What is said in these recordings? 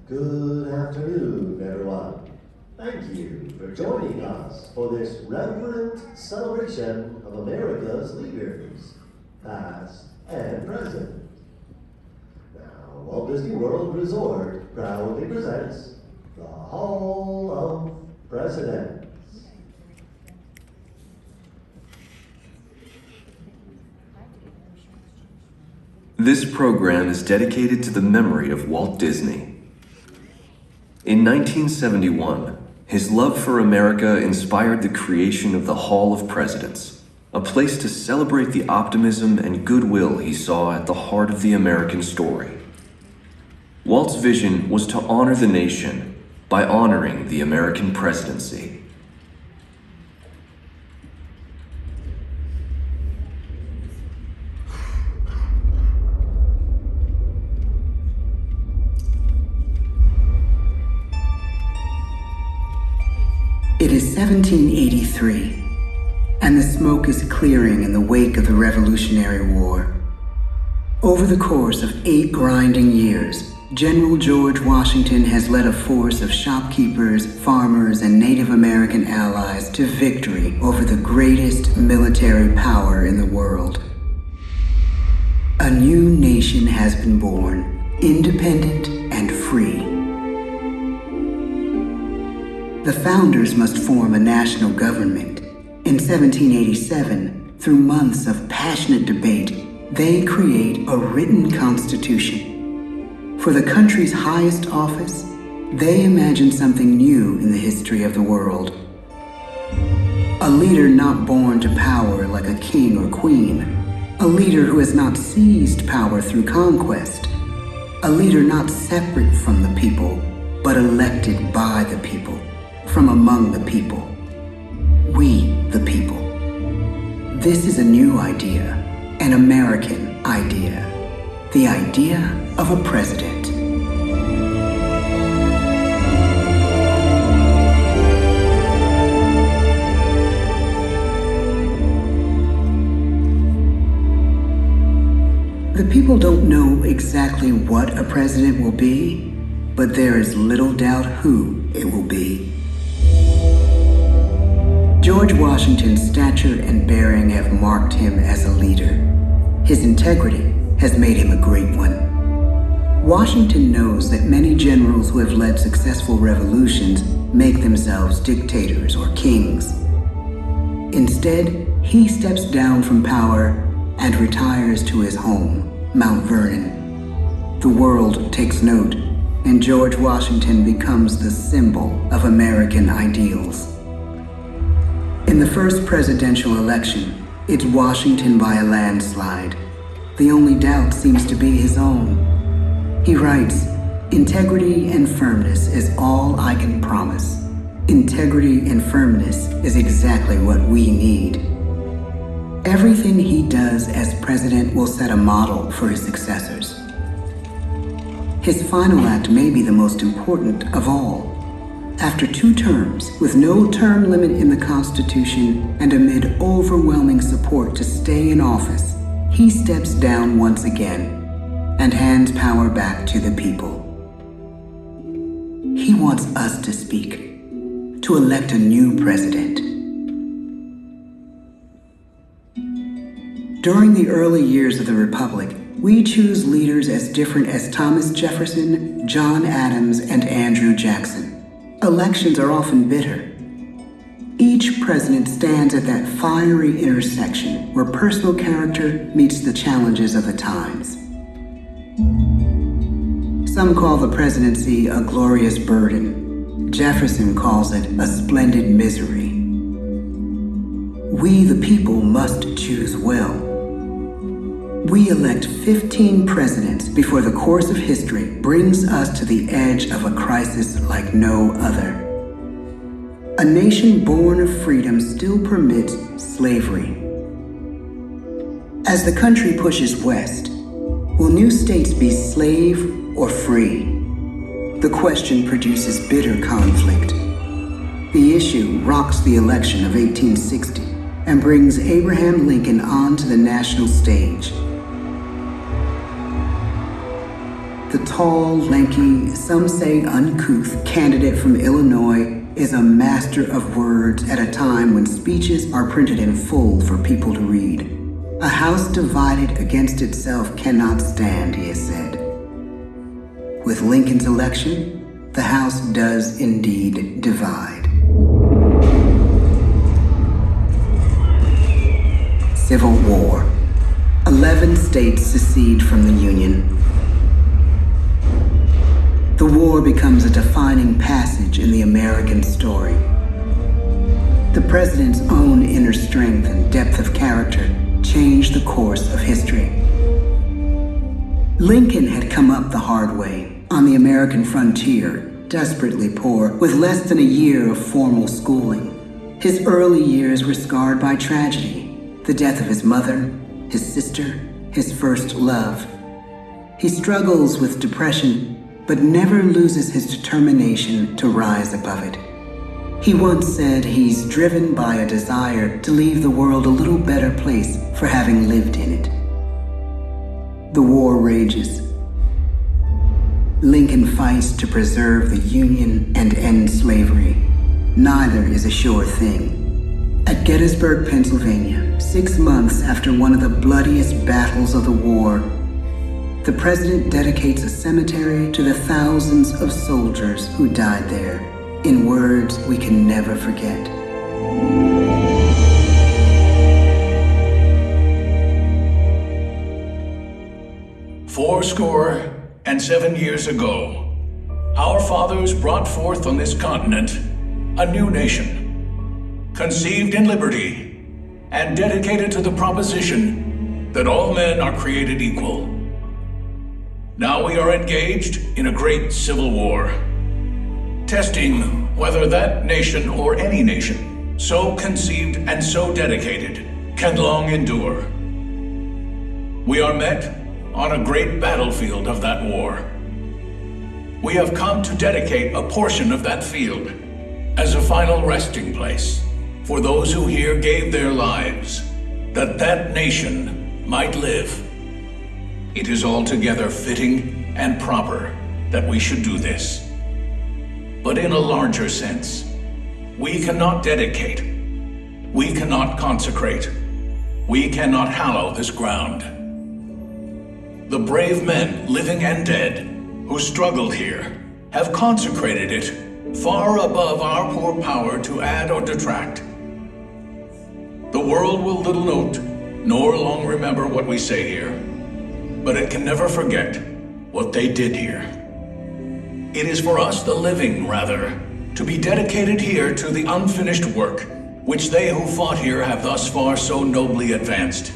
Good afternoon, everyone. Thank you for joining us for this reverent celebration of America's leaders, past and present. Now, Walt Disney World Resort proudly presents the Hall of Presidents. This program is dedicated to the memory of Walt Disney. In 1971, his love for America inspired the creation of the Hall of Presidents, a place to celebrate the optimism and goodwill he saw at the heart of the American story. Walt's vision was to honor the nation by honoring the American presidency. It is 1783, and the smoke is clearing in the wake of the Revolutionary War. Over the course of 8 grinding years, General George Washington has led a force of shopkeepers, farmers, and Native American allies to victory over the greatest military power in the world. A new nation has been born, independent and free. The founders must form a national government. In 1787, through months of passionate debate, they create a written constitution. For the country's highest office, they imagine something new in the history of the world. A leader not born to power like a king or queen. A leader who has not seized power through conquest. A leader not separate from the people, but elected by the people. From among the people. We, the people. This is a new idea, an American idea. The idea of a president. The people don't know exactly what a president will be, but there is little doubt who it will be. George Washington's stature and bearing have marked him as a leader. His integrity has made him a great one. Washington knows that many generals who have led successful revolutions make themselves dictators or kings. Instead, he steps down from power and retires to his home, Mount Vernon. The world takes note, and George Washington becomes the symbol of American ideals. In the first presidential election, it's Washington by a landslide. The only doubt seems to be his own. He writes, "Integrity and firmness is all I can promise. Integrity and firmness is exactly what we need." Everything he does as president will set a model for his successors. His final act may be the most important of all. After 2 terms, with no term limit in the Constitution and amid overwhelming support to stay in office, he steps down once again and hands power back to the people. He wants us to speak, to elect a new president. During the early years of the Republic, we choose leaders as different as Thomas Jefferson, John Adams, and Andrew Jackson. Elections are often bitter. Each president stands at that fiery intersection where personal character meets the challenges of the times. Some call the presidency a glorious burden. Jefferson calls it a splendid misery. We, the people, must choose well. We elect 15 presidents before the course of history brings us to the edge of a crisis like no other. A nation born of freedom still permits slavery. As the country pushes west, will new states be slave or free? The question produces bitter conflict. The issue rocks the election of 1860 and brings Abraham Lincoln onto the national stage. The tall, lanky, some say uncouth candidate from Illinois is a master of words at a time when speeches are printed in full for people to read. A house divided against itself cannot stand, he has said. With Lincoln's election, the House does indeed divide. Civil War. 11 states secede from the Union. The war becomes a defining passage in the American story. The president's own inner strength and depth of character changed the course of history. Lincoln had come up the hard way, on the American frontier, desperately poor, with less than a year of formal schooling. His early years were scarred by tragedy, the death of his mother, his sister, his first love. He struggles with depression, but never loses his determination to rise above it. He once said he's driven by a desire to leave the world a little better place for having lived in it. The war rages. Lincoln fights to preserve the Union and end slavery. Neither is a sure thing. At Gettysburg, Pennsylvania, 6 months after one of the bloodiest battles of the war, the president dedicates a cemetery to the thousands of soldiers who died there, in words we can never forget. "47 years ago, our fathers brought forth on this continent a new nation, conceived in liberty and dedicated to the proposition that all men are created equal. Now we are engaged in a great civil war, testing whether that nation or any nation, so conceived and so dedicated, can long endure. We are met on a great battlefield of that war. We have come to dedicate a portion of that field as a final resting place for those who here gave their lives, that that nation might live. It is altogether fitting and proper that we should do this. But in a larger sense, we cannot dedicate, we cannot consecrate, we cannot hallow this ground. The brave men, living and dead, who struggled here, have consecrated it far above our poor power to add or detract. The world will little note, nor long remember what we say here, but it can never forget what they did here. It is for us, the living, rather, to be dedicated here to the unfinished work which they who fought here have thus far so nobly advanced.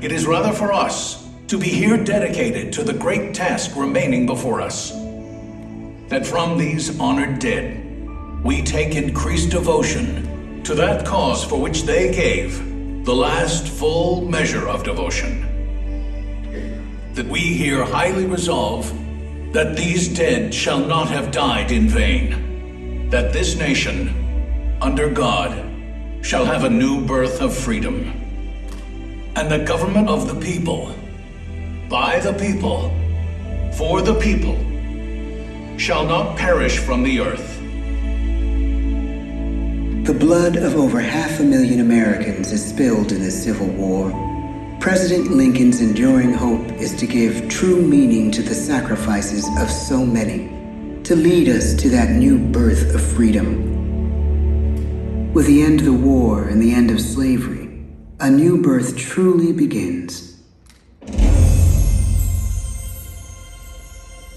It is rather for us to be here dedicated to the great task remaining before us, that from these honored dead we take increased devotion to that cause for which they gave the last full measure of devotion. That we here highly resolve that these dead shall not have died in vain, that this nation, under God, shall have a new birth of freedom, and the government of the people, by the people, for the people, shall not perish from the earth. The blood of over 500,000 Americans is spilled in this Civil War. President Lincoln's enduring hope is to give true meaning to the sacrifices of so many, to lead us to that new birth of freedom. With the end of the war and the end of slavery, a new birth truly begins.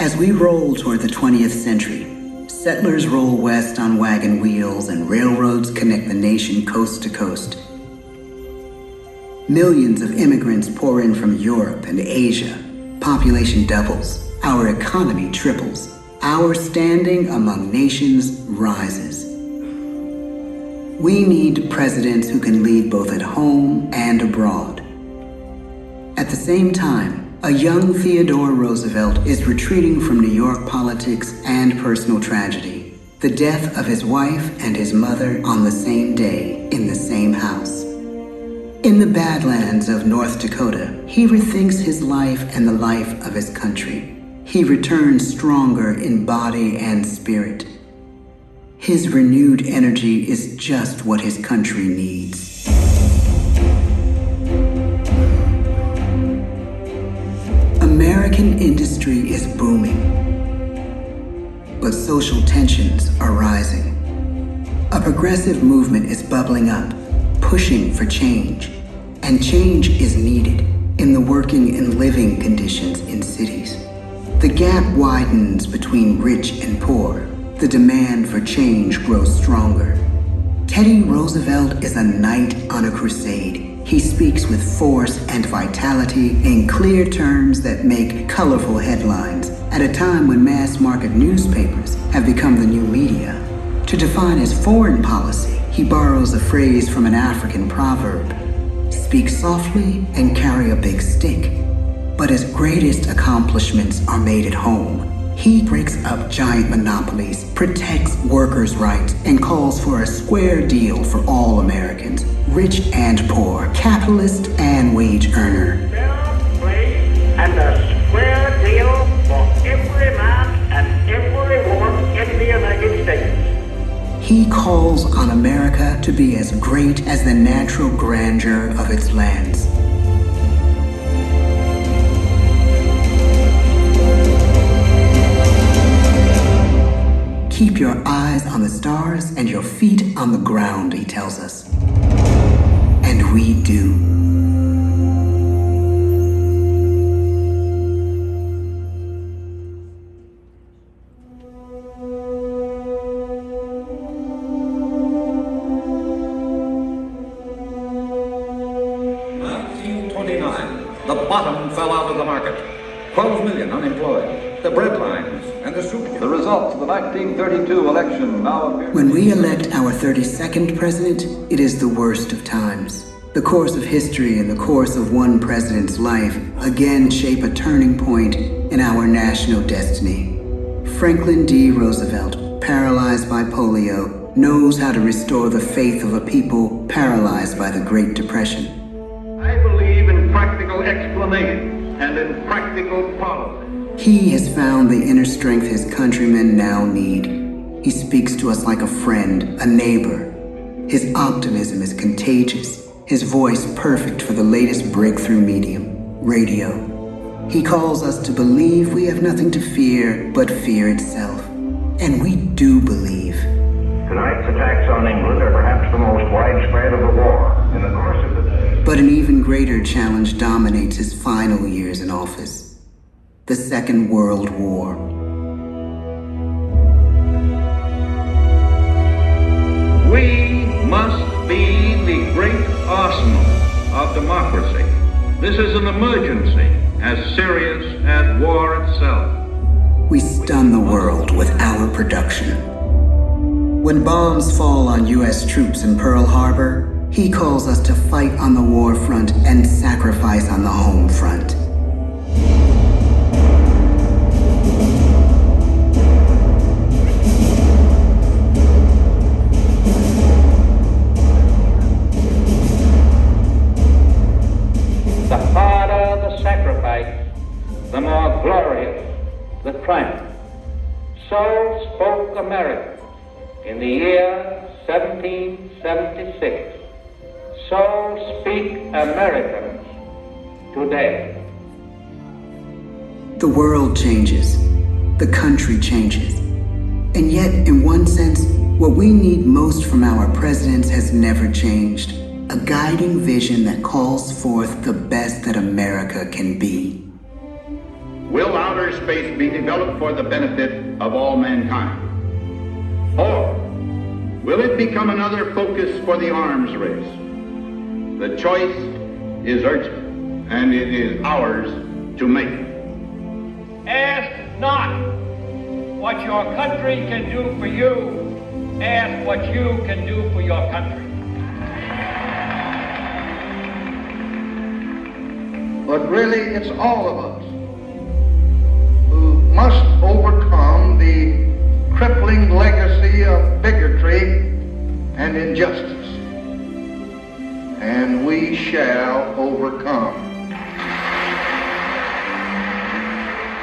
As we roll toward the 20th century, settlers roll west on wagon wheels and railroads connect the nation coast to coast. Millions of immigrants pour in from Europe and Asia. Population doubles. Our economy triples. Our standing among nations rises. We need presidents who can lead both at home and abroad. At the same time, a young Theodore Roosevelt is retreating from New York politics and personal tragedy. The death of his wife and his mother on the same day in the same house. In the Badlands of North Dakota, he rethinks his life and the life of his country. he returns stronger in body and spirit. His renewed energy is just what his country needs. American industry is booming, but social tensions are rising. A progressive movement is bubbling up, pushing for change, and change is needed in the working and living conditions in cities. The gap widens between rich and poor. The demand for change grows stronger. Teddy Roosevelt is a knight on a crusade. He speaks with force and vitality in clear terms that make colorful headlines at a time when mass-market newspapers have become the new media. To define his foreign policy, he borrows a phrase from an African proverb: speak softly and carry a big stick. But his greatest accomplishments are made at home. He breaks up giant monopolies, protects workers' rights, and calls for a square deal for all Americans, rich and poor, capitalist and wage earner. Fair play and a square deal for every man and every woman in the United States. He calls on America to be as great as the natural grandeur of its lands. Keep your eyes on the stars and your feet on the ground, he tells us. And we do. The bottom fell out of the market. 12 million unemployed. The bread lines and the soup. The results of the 1932 election now appear. When we elect our 32nd president, it is the worst of times. The course of history and the course of one president's life again shape a turning point in our national destiny. Franklin D. Roosevelt, paralyzed by polio, knows how to restore the faith of a people paralyzed by the Great Depression. I believe in practical explanations and in practical policy. He has found the inner strength his countrymen now need. He speaks to us like a friend, a neighbor. His optimism is contagious, his voice perfect for the latest breakthrough medium, radio. He calls us to believe we have nothing to fear but fear itself. And we do believe. Tonight's attacks on England are perhaps the most widespread of the war. In the course of the day. But an even greater challenge dominates his final years in office: the Second World War. We must be the great arsenal of democracy. This is an emergency as serious as war itself. We stun the world with our production. When bombs fall on U.S. troops in Pearl Harbor, he calls us to fight on the war front and sacrifice on the home front. The harder the sacrifice, the more glorious the triumph. So spoke America in the year 1776. So speak Americans today. The world changes. The country changes. And yet, in one sense, what we need most from our presidents has never changed. A guiding vision that calls forth the best that America can be. Will outer space be developed for the benefit of all mankind? Or will it become another focus for the arms race? The choice is urgent, and it is ours to make. Ask not what your country can do for you. Ask what you can do for your country. But really, it's all of us who must overcome the crippling legacy of bigotry and injustice. And we shall overcome.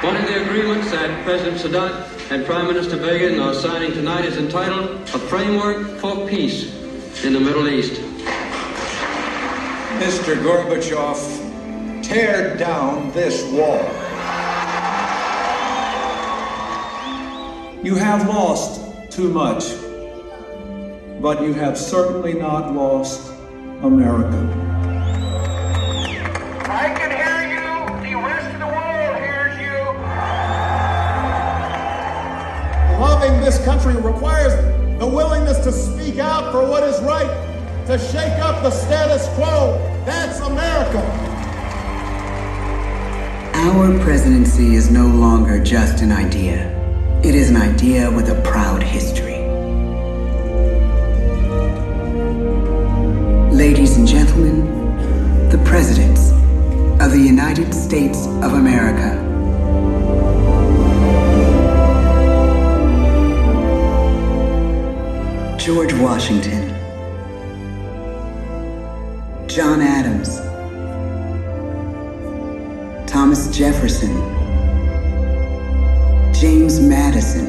One of the agreements that President Sadat and Prime Minister Begin are signing tonight is entitled A Framework for Peace in the Middle East. Mr. Gorbachev, tear down this wall. You have lost too much, but you have certainly not lost America. I can hear you. The rest of the world hears you. Loving this country requires the willingness to speak out for what is right, to shake up the status quo. That's America. Our presidency is no longer just an idea. It is an idea with a proud history. Ladies and gentlemen, the presidents of the United States of America. George Washington, John Adams, Thomas Jefferson, James Madison,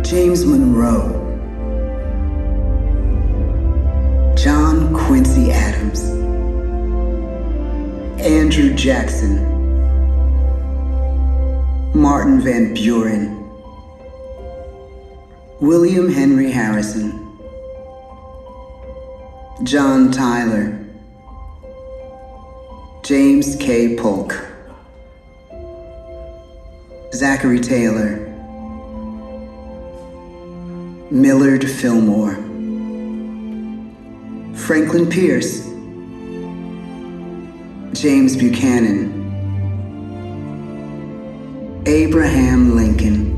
James Monroe, John Quincy Adams, Andrew Jackson, Martin Van Buren, William Henry Harrison, John Tyler, James K. Polk, Zachary Taylor, Millard Fillmore, Franklin Pierce, James Buchanan, Abraham Lincoln,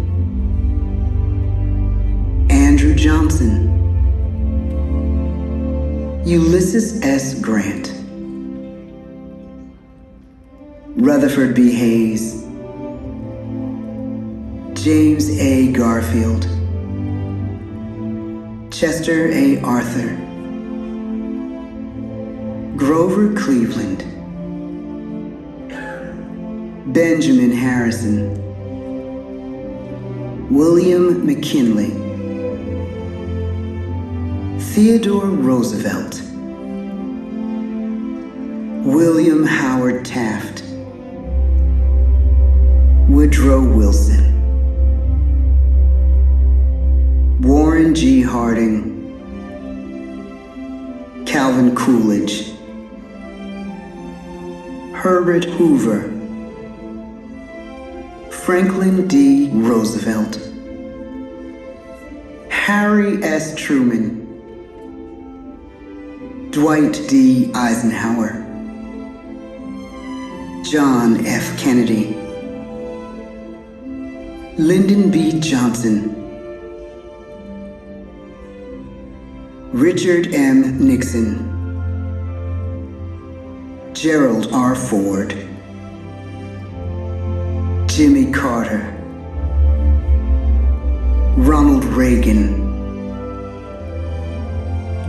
Andrew Johnson, Ulysses S. Grant, Rutherford B. Hayes, James A. Garfield, Chester A. Arthur, Grover Cleveland, Benjamin Harrison, William McKinley, Theodore Roosevelt, William Howard Taft, Woodrow Wilson, Warren G. Harding, Calvin Coolidge, Herbert Hoover, Franklin D. Roosevelt, Harry S. Truman, Dwight D. Eisenhower, John F. Kennedy, Lyndon B. Johnson, Richard M. Nixon, Gerald R. Ford, Jimmy Carter, Ronald Reagan,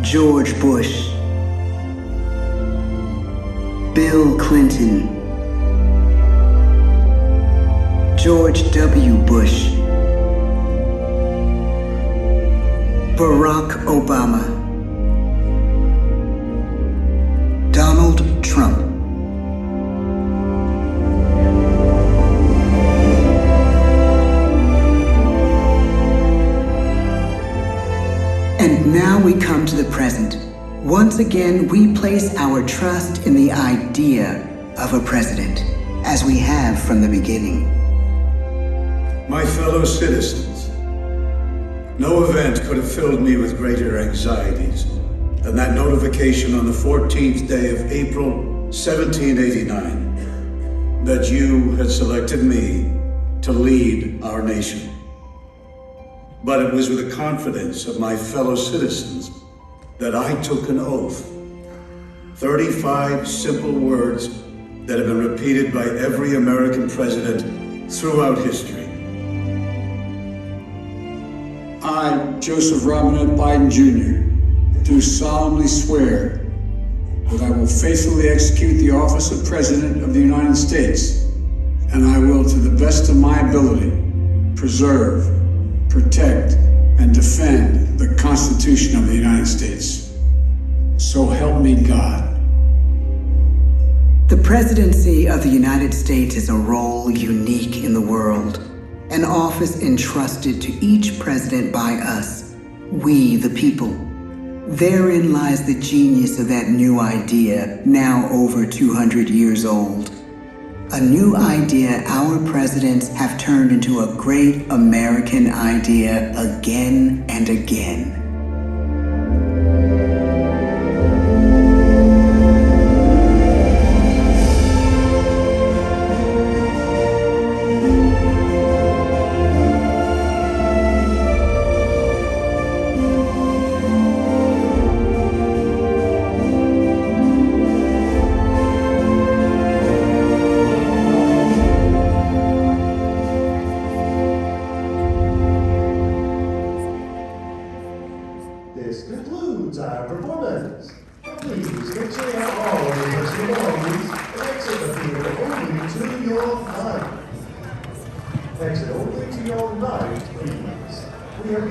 George Bush, Bill Clinton, George W. Bush, Barack Obama, Donald Trump. And now we come to the present. Once again, we place our trust in the idea of a president, as we have from the beginning. My fellow citizens, no event could have filled me with greater anxieties than that notification on the 14th day of April, 1789, that you had selected me to lead our nation. But it was with the confidence of my fellow citizens that I took an oath. 35 simple words that have been repeated by every American president throughout history. I, Joseph Robinette Biden Jr., do solemnly swear that I will faithfully execute the office of President of the United States and I will, to the best of my ability, preserve, protect, and defend the Constitution of the United States. So help me God. The presidency of the United States is a role unique in the world, an office entrusted to each president by us, we the people. Therein lies the genius of that new idea, now over 200 years old. A new idea our presidents have turned into a great American idea again and again. This concludes our performance. Please make sure you have all of your personal belongings and exit the theater only to your right. Exit only to your right, please. We are